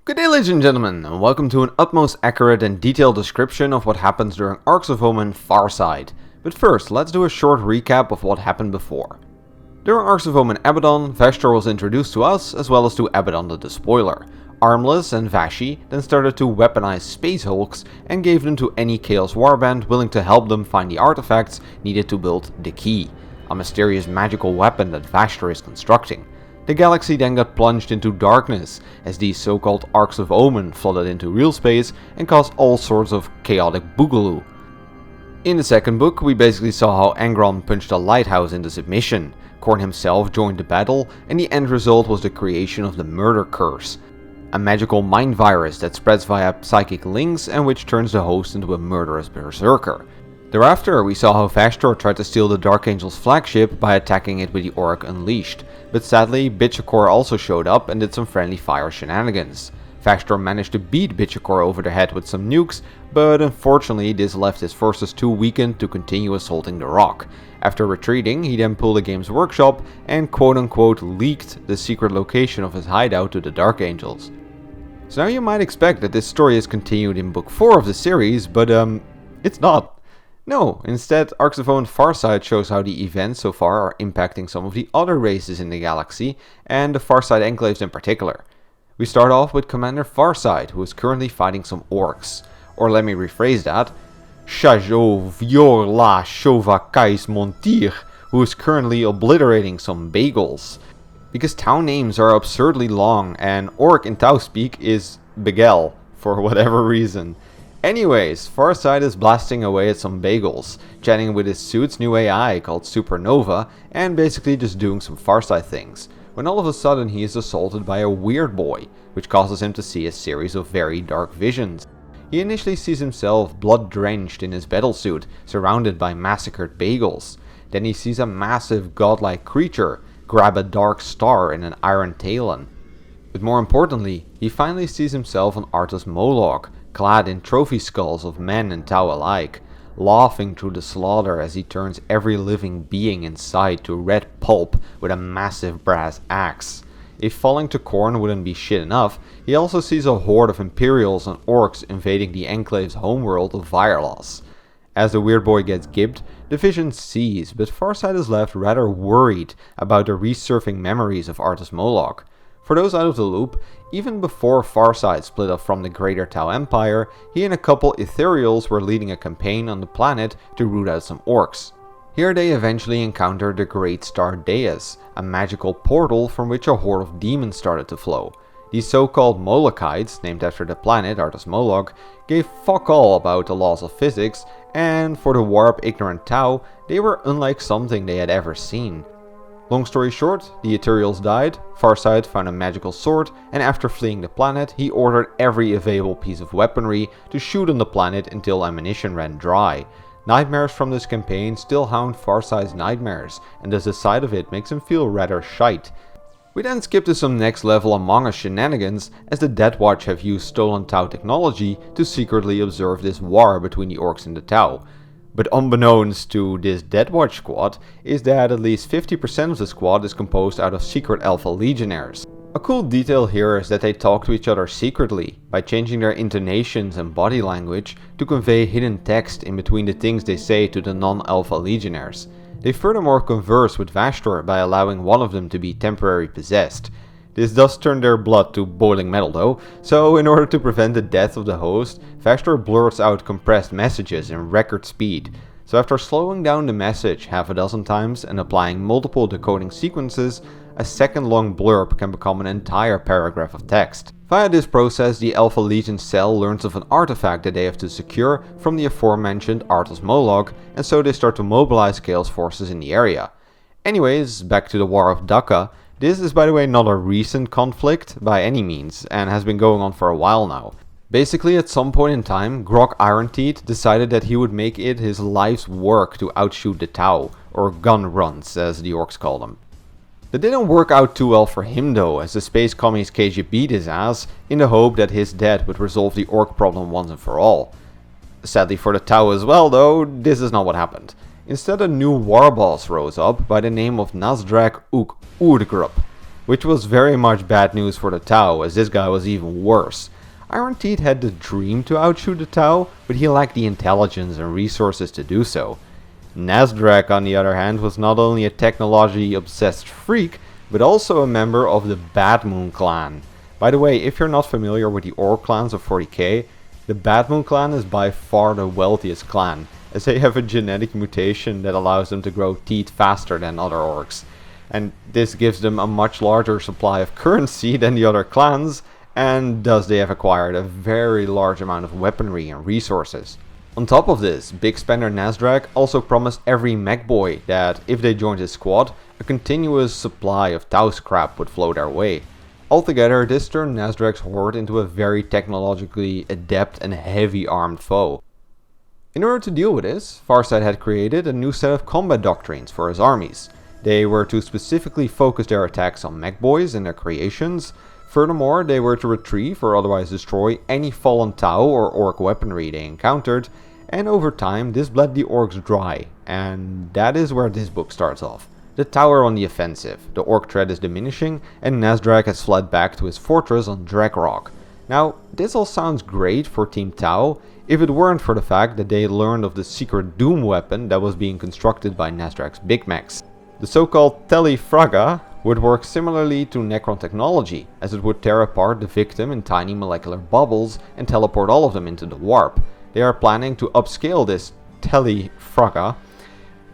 Good day, ladies and gentlemen, and welcome to an utmost accurate and detailed description of what happens during Arks of Omen Farsight. But first, let's do a short recap of what happened before. During Arks of Omen Abaddon, Vashtor was introduced to us as well as to Abaddon the Despoiler. Armless and Vashi then started to weaponize Space Hulks and gave them to any Chaos Warband willing to help them find the artifacts needed to build the Key, a mysterious magical weapon that Vashtor is constructing. The galaxy then got plunged into darkness, as these so-called Arks of Omen flooded into real space and caused all sorts of chaotic boogaloo. In the second book, we basically saw how Angron punched a lighthouse into submission, Khorne himself joined the battle, and the end result was the creation of the Murder Curse, a magical mind virus that spreads via psychic links and which turns the host into a murderous berserker. Thereafter, we saw how Vashtor tried to steal the Dark Angel's flagship by attacking it with the Ork Unleashed, but sadly Bitchakor also showed up and did some friendly fire shenanigans. Vashtor managed to beat Bitchakor over the head with some nukes, but unfortunately this left his forces too weakened to continue assaulting the rock. After retreating, he then pulled a Games Workshop and quote-unquote leaked the secret location of his hideout to the Dark Angels. So now you might expect that this story is continued in book 4 of the series, but it's not. No, instead Arks of Omen Farsight shows how the events so far are impacting some of the other races in the galaxy, and the Farsight enclaves in particular. We start off with Commander Farsight, who is currently fighting some Orks. Or let me rephrase that, Shajo Vyorla Shova Kais Montir, who is currently obliterating some bagels. Because Tau names are absurdly long, and Orc in Tau speak is Begel, for whatever reason. Anyways, Farsight is blasting away at some bagels, chatting with his suit's new AI called Supernova, and basically just doing some Farsight things, when all of a sudden he is assaulted by a weird boy, which causes him to see a series of very dark visions. He initially sees himself blood-drenched in his battlesuit, surrounded by massacred bagels. Then he sees a massive godlike creature grab a dark star in an iron talon. But more importantly, he finally sees himself on Artus Moloch, clad in trophy skulls of men and Tau alike, laughing through the slaughter as he turns every living being inside to red pulp with a massive brass axe. If falling to Khorne wouldn't be shit enough, he also sees a horde of Imperials and Orcs invading the Enclave's homeworld of Virlos. As the weird boy gets gibbed, the visions cease, but Farsight is left rather worried about the resurfacing memories of Artus Moloch. For those out of the loop, even before Farsight split up from the Greater Tau Empire, he and a couple Ethereals were leading a campaign on the planet to root out some Orcs. Here they eventually encounter the Great Star Deus, a magical portal from which a horde of demons started to flow. These so-called Molochites, named after the planet Artus Moloch, gave fuck all about the laws of physics, and for the warp-ignorant Tau, they were unlike something they had ever seen. Long story short, the Ethereals died, Farsight found a magical sword, and after fleeing the planet, he ordered every available piece of weaponry to shoot on the planet until ammunition ran dry. Nightmares from this campaign still haunt Farsight's nightmares, and thus the sight of it makes him feel rather shite. We then skip to some next level Among Us shenanigans, as the Death Watch have used stolen Tau technology to secretly observe this war between the Orcs and the Tau. But unbeknownst to this Death Watch squad is that at least 50% of the squad is composed out of secret Alpha Legionnaires. A cool detail here is that they talk to each other secretly, by changing their intonations and body language to convey hidden text in between the things they say to the non-Alpha Legionnaires. They furthermore converse with Vashtor by allowing one of them to be temporarily possessed. This does turn their blood to boiling metal though, so in order to prevent the death of the host, Vashtor blurts out compressed messages in record speed. So after slowing down the message half a dozen times and applying multiple decoding sequences, a second-long blurb can become an entire paragraph of text. Via this process, the Alpha Legion cell learns of an artifact that they have to secure from the aforementioned Artus Moloch, and so they start to mobilize Chaos forces in the area. Anyways, back to the War of Dhaka. This is by the way not a recent conflict by any means, and has been going on for a while now. Basically, at some point in time, Grok Ironteeth decided that he would make it his life's work to outshoot the Tau, or gun runs as the Orcs call them. That didn't work out too well for him though, as the space commies KGB'd his ass in the hope that his death would resolve the Orc problem once and for all. Sadly for the Tau as well though, this is not what happened. Instead, a new war boss rose up by the name of Nazdrak Uk Urdgrup. which was very much bad news for the Tau, as this guy was even worse. Iron Teeth had the dream to outshoot the Tau, but he lacked the intelligence and resources to do so. Nasdrak, on the other hand, was not only a technology-obsessed freak, but also a member of the Bad Moon clan. By the way, if you're not familiar with the Orc clans of 40k, the Bad Moon clan is by far the wealthiest clan, as they have a genetic mutation that allows them to grow teeth faster than other orcs. And this gives them a much larger supply of currency than the other clans, and thus they have acquired a very large amount of weaponry and resources. On top of this, big spender Nasdrak also promised every mech boy that if they joined his squad, a continuous supply of Tau scrap would flow their way. Altogether, this turned Nasdrak's horde into a very technologically adept and heavy armed foe. In order to deal with this, Farsight had created a new set of combat doctrines for his armies. They were to specifically focus their attacks on mech boys and their creations. Furthermore, they were to retrieve or otherwise destroy any fallen Tau or Orc weaponry they encountered, and over time this bled the Orcs dry, and that is where this book starts off. The Tau are on the offensive, the Orc threat is diminishing, and Nasdrak has fled back to his fortress on Dragrock. Now, this all sounds great for Team Tau, if it weren't for the fact that they learned of the secret Doom weapon that was being constructed by Nasdrak's Big Mechs. The so-called Telefraga would work similarly to Necron technology, as it would tear apart the victim in tiny molecular bubbles and teleport all of them into the warp. They are planning to upscale this Telefraga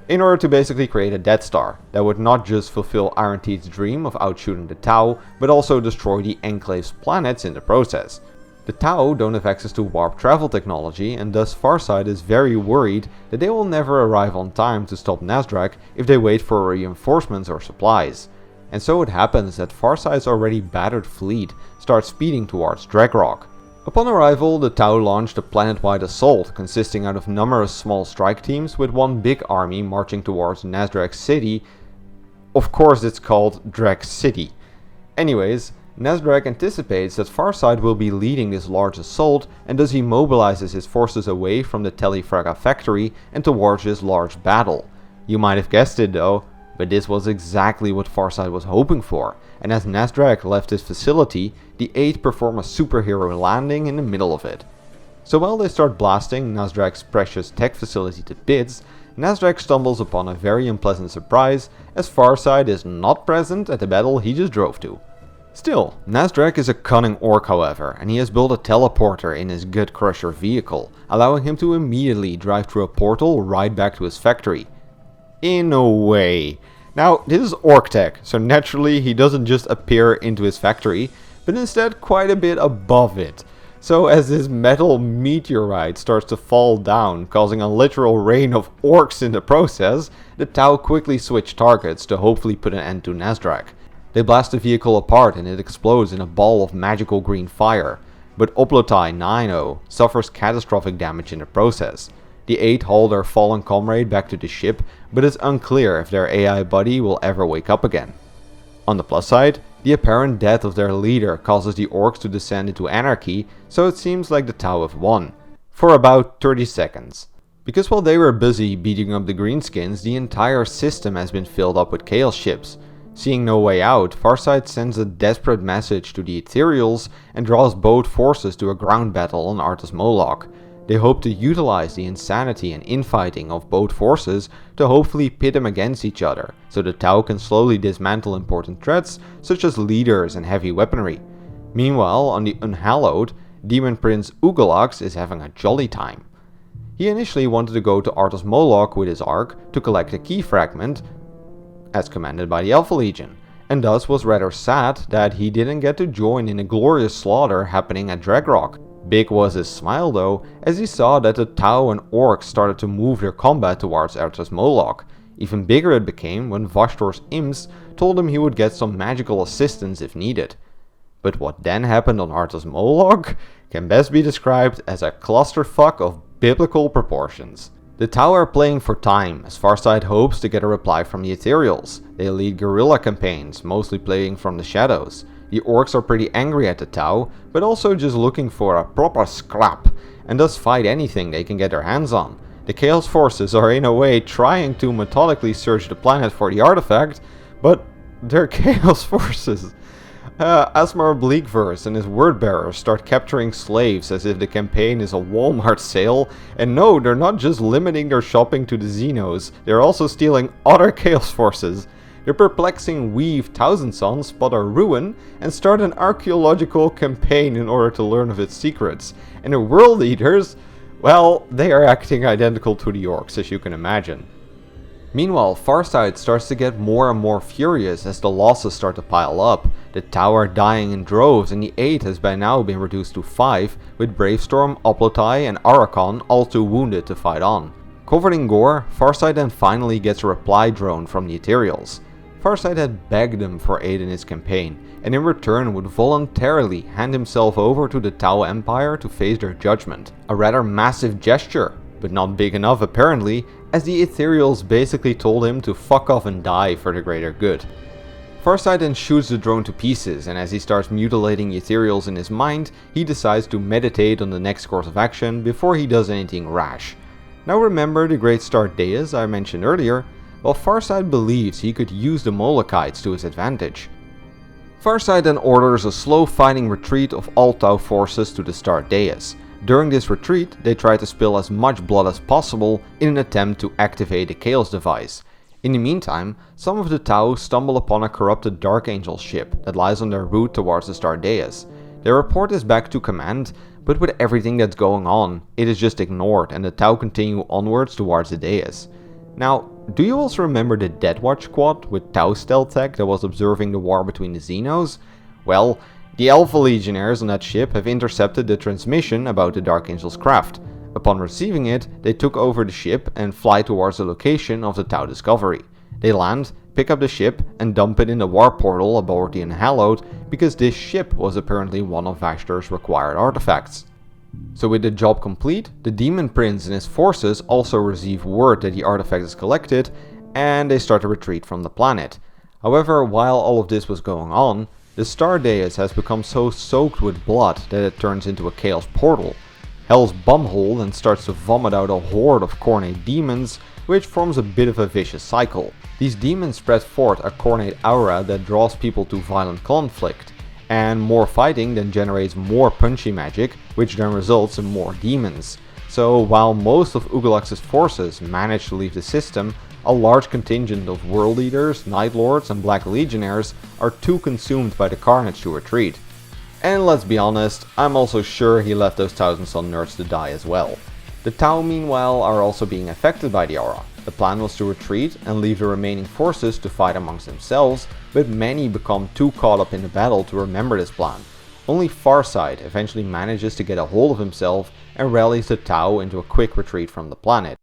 in order to basically create a Death Star that would not just fulfill Iron Teeth's dream of outshooting the Tau, but also destroy the Enclave's planets in the process. The Tau don't have access to warp travel technology, and thus Farsight is very worried that they will never arrive on time to stop Nasdrak if they wait for reinforcements or supplies. And so it happens that Farsight's already battered fleet starts speeding towards Dragrock. Upon arrival, the Tau launched a planet-wide assault consisting out of numerous small strike teams with one big army marching towards Nasdrak City. Of course it's called Drag City. Anyways, Nasdrak anticipates that Farsight will be leading this large assault, and thus he mobilizes his forces away from the Telefraga factory and towards this large battle. You might have guessed it though, but this was exactly what Farsight was hoping for, and as Nasdrak left his facility, the 8 perform a superhero landing in the middle of it. So while they start blasting Nasdrak's precious tech facility to bits, Nasdrak stumbles upon a very unpleasant surprise, as Farsight is not present at the battle he just drove to. Still, Nasdrak is a cunning orc however, and he has built a teleporter in his Gut Crusher vehicle, allowing him to immediately drive through a portal right back to his factory. In a way. Now, this is orc tech, so naturally he doesn't just appear into his factory, but instead quite a bit above it. So as this metal meteorite starts to fall down, causing a literal rain of orcs in the process, the Tau quickly switch targets to hopefully put an end to Nasdrak. They blast the vehicle apart and it explodes in a ball of magical green fire, but Oplotai 9-0 suffers catastrophic damage in the process. The 8 haul their fallen comrade back to the ship, but it's unclear if their AI buddy will ever wake up again. On the plus side, the apparent death of their leader causes the Orcs to descend into anarchy, so it seems like the Tau have won. For about 30 seconds. Because while they were busy beating up the Greenskins, the entire system has been filled up with Chaos ships. Seeing no way out, Farsight sends a desperate message to the Ethereals and draws both forces to a ground battle on Artos Moloch. They hope to utilize the insanity and infighting of both forces to hopefully pit them against each other, so the Tau can slowly dismantle important threats such as leaders and heavy weaponry. Meanwhile, on the Unhallowed, Demon Prince Ugalax is having a jolly time. He initially wanted to go to Artos Moloch with his Ark to collect a key fragment, as commanded by the Alpha Legion, and thus was rather sad that he didn't get to join in a glorious slaughter happening at Dragrock. Big was his smile though, as he saw that the Tau and Orcs started to move their combat towards Artos Moloch. Even bigger it became when Vashtor's imps told him he would get some magical assistance if needed. But what then happened on Artos Moloch can best be described as a clusterfuck of biblical proportions. The Tau are playing for time, as Farsight hopes to get a reply from the Ethereals. They lead guerrilla campaigns, mostly playing from the shadows. The Orcs are pretty angry at the Tau, but also just looking for a proper scrap, and thus fight anything they can get their hands on. The Chaos Forces are in a way trying to methodically search the planet for the artifact, but they're Chaos Forces. Asmar Bleakverse and his word-bearers start capturing slaves as if the campaign is a Walmart sale, and no, they're not just limiting their shopping to the Xenos, they're also stealing other Chaos Forces. The perplexing Weave Thousand Sons spot a ruin and start an archaeological campaign in order to learn of its secrets, and the World Eaters, well, they are acting identical to the Orks, as you can imagine. Meanwhile, Farsight starts to get more and more furious as the losses start to pile up. The Tau are dying in droves and the 8 has by now been reduced to 5, with Bravestorm, Oplotai and Arakon all too wounded to fight on. Covered in gore, Farsight then finally gets a reply drone from the Ethereals. Farsight had begged them for aid in his campaign, and in return would voluntarily hand himself over to the Tau Empire to face their judgment. A rather massive gesture, but not big enough apparently, as the Ethereals basically told him to fuck off and die for the greater good. Farsight then shoots the drone to pieces, and as he starts mutilating the Ethereals in his mind, he decides to meditate on the next course of action before he does anything rash. Now remember the great Star Deus I mentioned earlier? Well, Farsight believes he could use the Molochites to his advantage. Farsight then orders a slow fighting retreat of all Tau forces to the Star Deus. During this retreat, they try to spill as much blood as possible in an attempt to activate the Chaos device. In the meantime, some of the Tau stumble upon a corrupted Dark Angel ship that lies on their route towards the Star Deus. They report this back to command, but with everything that's going on, it is just ignored and the Tau continue onwards towards the Deus. Now, do you also remember the Deathwatch squad with Tau stealth tech that was observing the war between the Xenos? Well, the Alpha Legionnaires on that ship have intercepted the transmission about the Dark Angel's craft. Upon receiving it, they took over the ship and fly towards the location of the Tau Discovery. They land, pick up the ship and dump it in the warp portal aboard the Unhallowed because this ship was apparently one of Vashtor's required artifacts. So with the job complete, the Demon Prince and his forces also receive word that the artifact is collected and they start to retreat from the planet. However, while all of this was going on, the Star Deus has become so soaked with blood that it turns into a chaos portal. Hell's bumhole then starts to vomit out a horde of Khorne demons, which forms a bit of a vicious cycle. These demons spread forth a Khorne aura that draws people to violent conflict, and more fighting then generates more punchy magic, which then results in more demons. So while most of Ugalax's forces manage to leave the system, a large contingent of World Eaters, Night Lords and Black Legionnaires are too consumed by the carnage to retreat. And let's be honest, I'm also sure he left those Thousand Sun nerds to die as well. The Tau meanwhile are also being affected by the aura. The plan was to retreat and leave the remaining forces to fight amongst themselves, but many become too caught up in the battle to remember this plan. Only Farsight eventually manages to get a hold of himself and rallies the Tau into a quick retreat from the planet.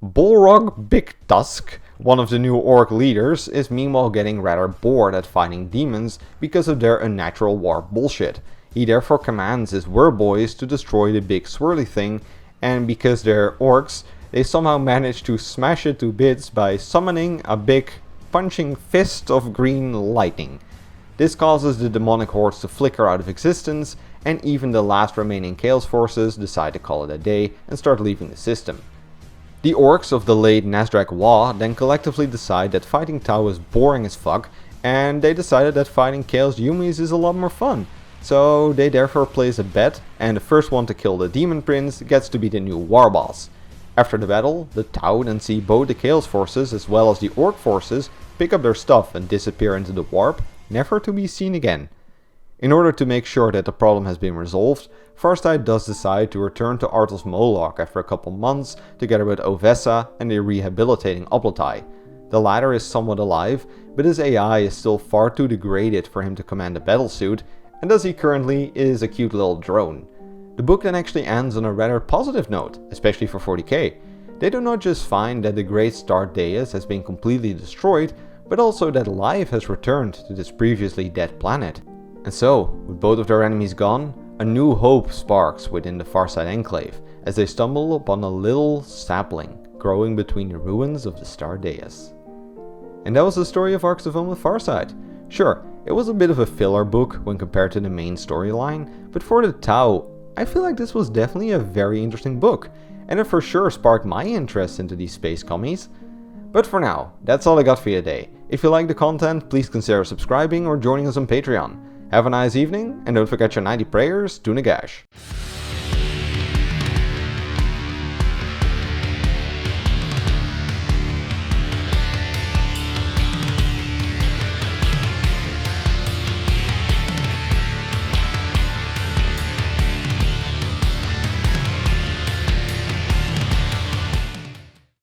Bolrog Big Tusk, one of the new Orc leaders, is meanwhile getting rather bored at fighting demons because of their unnatural warp bullshit. He therefore commands his Wereboys to destroy the big swirly thing, and because they're Orcs, they somehow manage to smash it to bits by summoning a big punching fist of green lightning. This causes the demonic hordes to flicker out of existence, and even the last remaining Chaos forces decide to call it a day and start leaving the system. The Orks of the late Nasdrak Wa then collectively decide that fighting Tau is boring as fuck, and they decided that fighting Chaos Yumis is a lot more fun. So they therefore place a bet, and the first one to kill the Demon Prince gets to be the new war boss. After the battle, the Tau then see both the Chaos forces as well as the Orc forces pick up their stuff and disappear into the warp, never to be seen again. In order to make sure that the problem has been resolved, Farsight does decide to return to Artos Moloch after a couple months together with Ovessa and the rehabilitating Oplotai. The latter is somewhat alive, but his AI is still far too degraded for him to command a battlesuit, and as he currently is a cute little drone. The book then actually ends on a rather positive note, especially for 40k. They do not just find that the great Star Deus has been completely destroyed, but also that life has returned to this previously dead planet. And so, with both of their enemies gone, a new hope sparks within the Farsight Enclave as they stumble upon a little sapling growing between the ruins of the Star Deus. And that was the story of Arks of Omen Farsight. Sure, it was a bit of a filler book when compared to the main storyline, but for the Tau, I feel like this was definitely a very interesting book, and it for sure sparked my interest into these space commies. But for now, that's all I got for you today. If you like the content, please consider subscribing or joining us on Patreon. Have a nice evening, and don't forget your 90 prayers to Nagash.